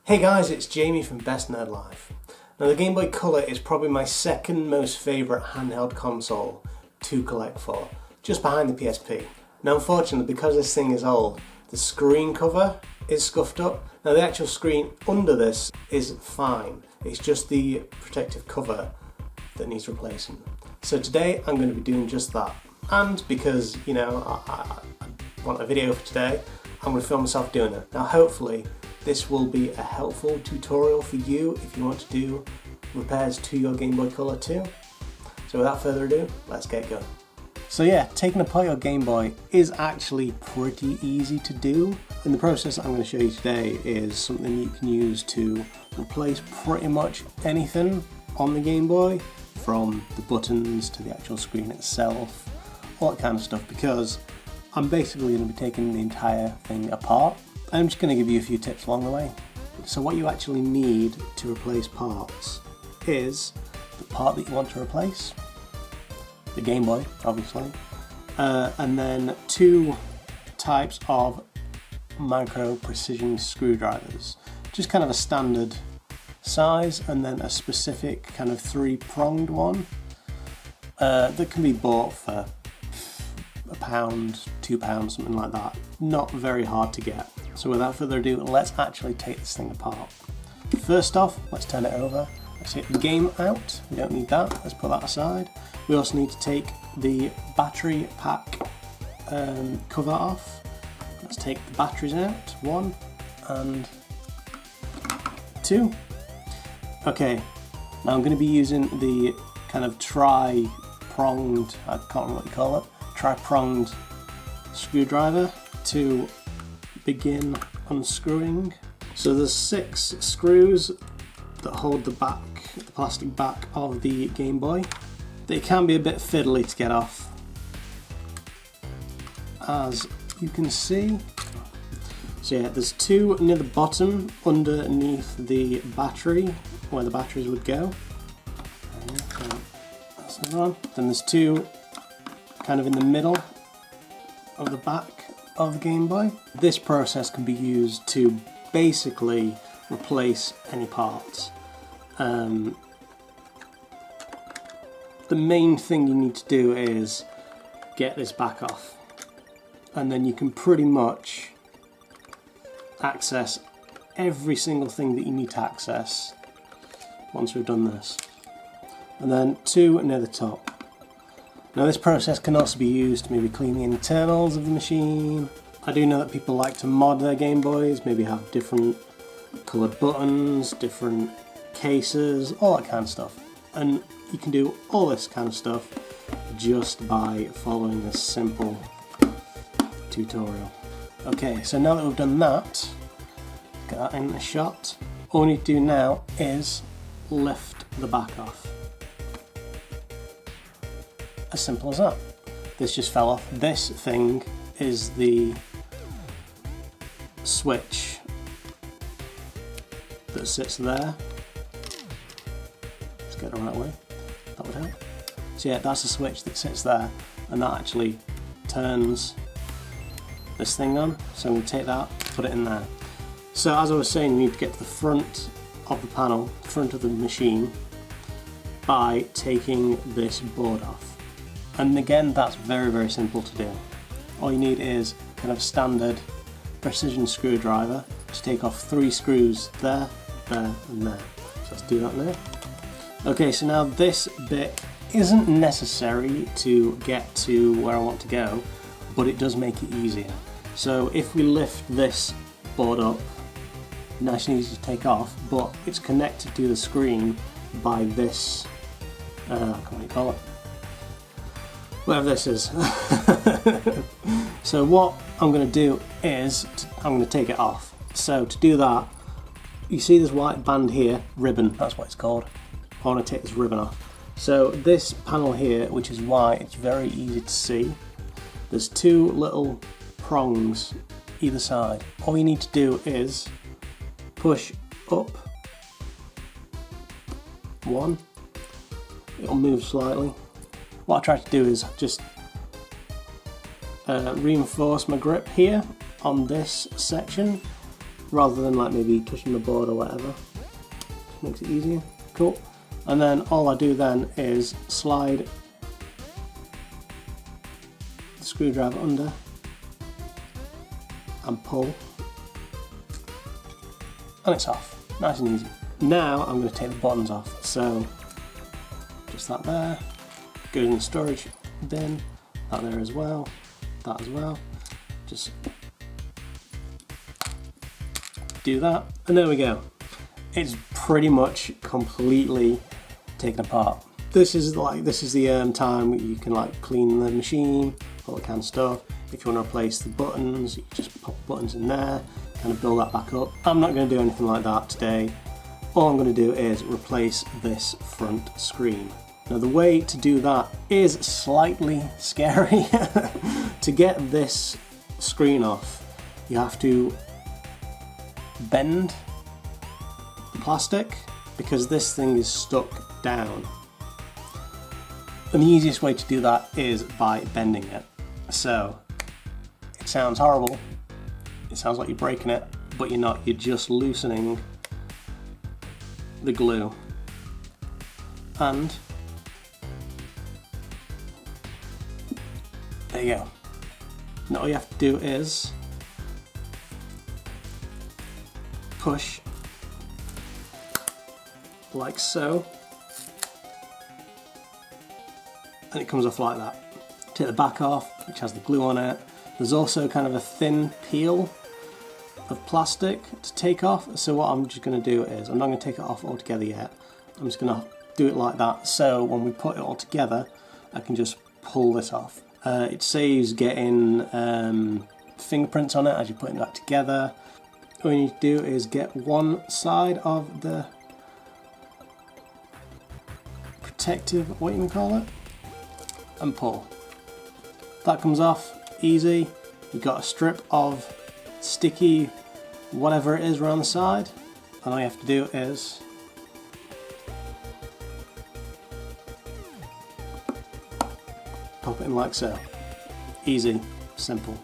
Hey guys, it's Jamie from BestNerdLife. Now the Game Boy Color is probably my second most favourite handheld console to collect for, just behind the PSP. Now unfortunately, because this thing is old, the screen cover is scuffed up. Now the actual screen under this is fine, it's just the protective cover that needs replacing. So today I'm going to be doing just that. And because, you know, I want a video for today, I'm going to film myself doing it. Now hopefully this will be a helpful tutorial for you if you want to do repairs to your Game Boy Color too. So without further ado, let's get going. So yeah, taking apart your Game Boy is actually pretty easy to do. And the process I'm going to show you today is something you can use to replace pretty much anything on the Game Boy, from the buttons to the actual screen itself, all that kind of stuff, because I'm basically going to be taking the entire thing apart. I'm just going to give you a few tips along the way. So what you actually need to replace parts is the part that you want to replace, the Game Boy obviously, and then two types of micro precision screwdrivers, just kind of a standard size, and then a specific kind of 3-pronged one that can be bought for £1, £2, something like that. Not very hard to get. So without further ado, let's actually take this thing apart. First off, let's turn it over. Let's take the game out. We don't need that. Let's put that aside. We also need to take the battery pack cover off. Let's take the batteries out. 1 and 2. Okay, now I'm going to be using the kind of tri-pronged, I can't remember what you call it, tri-pronged screwdriver to begin unscrewing. So there's 6 screws that hold the back, the plastic back of the Game Boy. They can be a bit fiddly to get off, as you can see. So yeah, there's 2 near the bottom underneath the battery, where the batteries would go. That's the one. Then there's 2 kind of in the middle of the back of the Game Boy. This process can be used to basically replace any parts. The main thing you need to do is get this back off, and then you can pretty much access every single thing that you need to access once we've done this. And then 2 near the top. Now this process can also be used to maybe clean the internals of the machine. I do know that people like to mod their Game Boys, maybe have different coloured buttons, different cases, all that kind of stuff. And you can do all this kind of stuff just by following this simple tutorial. Okay, so now that we've done that, get that in the shot, all we need to do now is lift the back off. As simple as that. This just fell off. This thing is the switch that sits there. Let's get it the right way. That would help. So yeah, that's the switch that sits there, and that actually turns this thing on. So I'm going to take that, put it in there. So as I was saying, you need to get to the front of the panel, front of the machine, by taking this board off. And again, that's very, very simple to do. All you need is kind of a standard precision screwdriver to take off 3 screws there, there, and there. So let's do that now. Okay, so now this bit isn't necessary to get to where I want to go, but it does make it easier. So if we lift this board up, nice and easy to take off, but it's connected to the screen by this, what do you call it? Whatever this is. So what I'm going to do is, I'm going to take it off. So to do that, you see this white band here, ribbon, that's what it's called. I want to take this ribbon off. So this panel here, which is white, it's very easy to see. There's 2 little prongs either side. All you need to do is push up 1, it'll move slightly. What I try to do is just reinforce my grip here on this section, rather than like maybe touching the board or whatever. Just makes it easier. Cool. And then all I do then is slide the screwdriver under and pull, and it's off. Nice and easy. Now I'm going to take the buttons off. So just that there, goes in the storage bin, that there as well, that as well. Just do that, and there we go. It's pretty much completely taken apart. This is the time you can like clean the machine, all that kind of stuff. If you want to replace the buttons, you just pop buttons in there, kind of build that back up. I'm not going to do anything like that today. All I'm going to do is replace this front screen. Now the way to do that is slightly scary. To get this screen off, you have to bend the plastic because this thing is stuck down. And the easiest way to do that is by bending it. So it sounds horrible, it sounds like you're breaking it, but you're not, you're just loosening the glue. And there you go. Now all you have to do is push like so, and it comes off like that. Take the back off, which has the glue on it. There's also kind of a thin peel of plastic to take off. So what I'm just going to do is, I'm not going to take it off altogether yet. I'm just going to do it like that. So when we put it all together, I can just pull this off. It saves getting fingerprints on it as you're putting it back together. All you need to do is get one side of the protective, what you can call it, and pull. That comes off easy. You've got a strip of sticky whatever it is around the side, and all you have to do is pop it in like so. Easy, simple.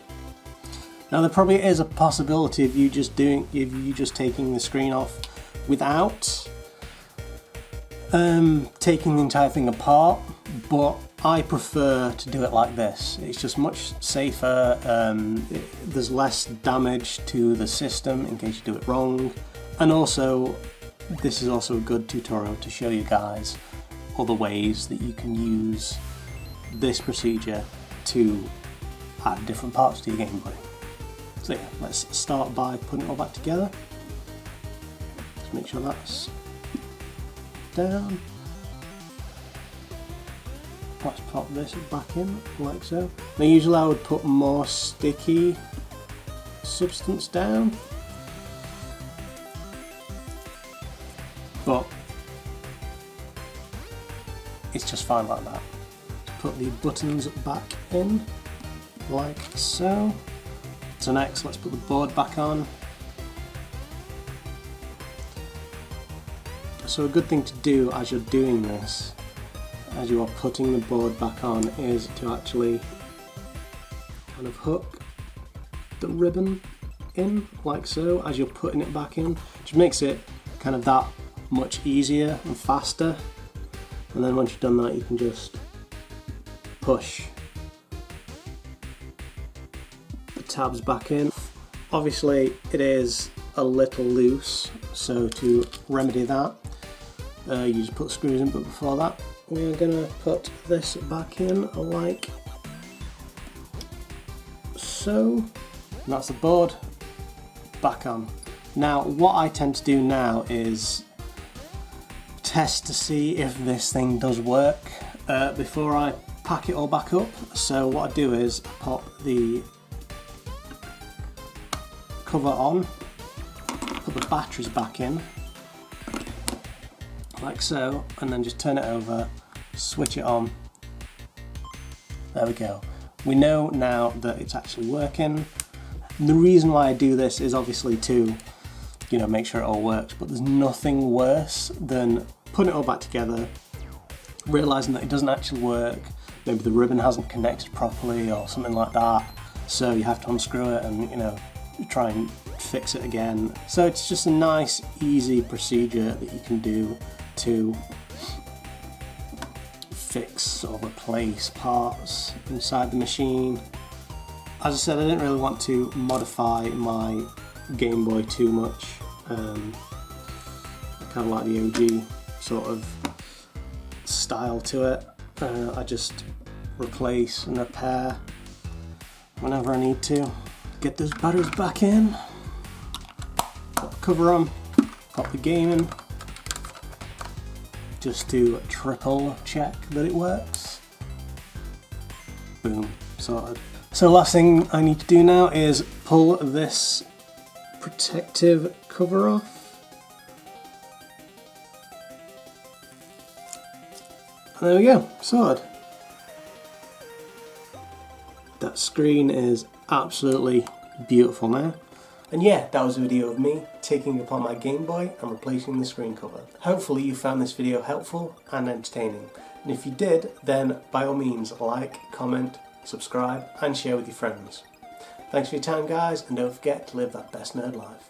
Now there probably is a possibility of you just taking the screen off without taking the entire thing apart, but I prefer to do it like this. It's just much safer. There's less damage to the system in case you do it wrong, and also this is also a good tutorial to show you guys other ways that you can use this procedure to add different parts to your Game Boy. So yeah, let's start by putting it all back together. Just make sure that's down. Let's pop this back in like so. Now usually I would put more sticky substance down, but it's just fine like that. Put the buttons back in like so. So next let's put the board back on. So a good thing to do as you're doing this, as you are putting the board back on, is to actually kind of hook the ribbon in like so as you're putting it back in, which makes it kind of that much easier and faster. And then once you've done that, you can just push the tabs back in. Obviously it is a little loose, so to remedy that, you just put screws in, but before that we're going to put this back in like so. And that's the board back on. Now what I tend to do now is test to see if this thing does work before I pack it all back up. So what I do is I pop the cover on, put the batteries back in like so, and then just turn it over, switch it on. There we go. We know now that it's actually working. And the reason why I do this is obviously to, you know, make sure it all works, but there's nothing worse than putting it all back together, realizing that it doesn't actually work. Maybe the ribbon hasn't connected properly or something like that, so you have to unscrew it and, you know, try and fix it again. So it's just a nice, easy procedure that you can do to fix or replace parts inside the machine. As I said, I didn't really want to modify my Game Boy too much. I kind of like the OG sort of style to it. I just replace and repair whenever I need to. Get those batteries back in, put the cover on, pop the game in, just to triple check that it works. Boom, sorted. So the last thing I need to do now is pull this protective cover off. And there we go, sorted. That screen is absolutely beautiful now. And yeah, that was a video of me taking apart my Game Boy and replacing the screen cover. Hopefully you found this video helpful and entertaining. And if you did, then by all means like, comment, subscribe and share with your friends. Thanks for your time guys, and don't forget to live that best nerd life.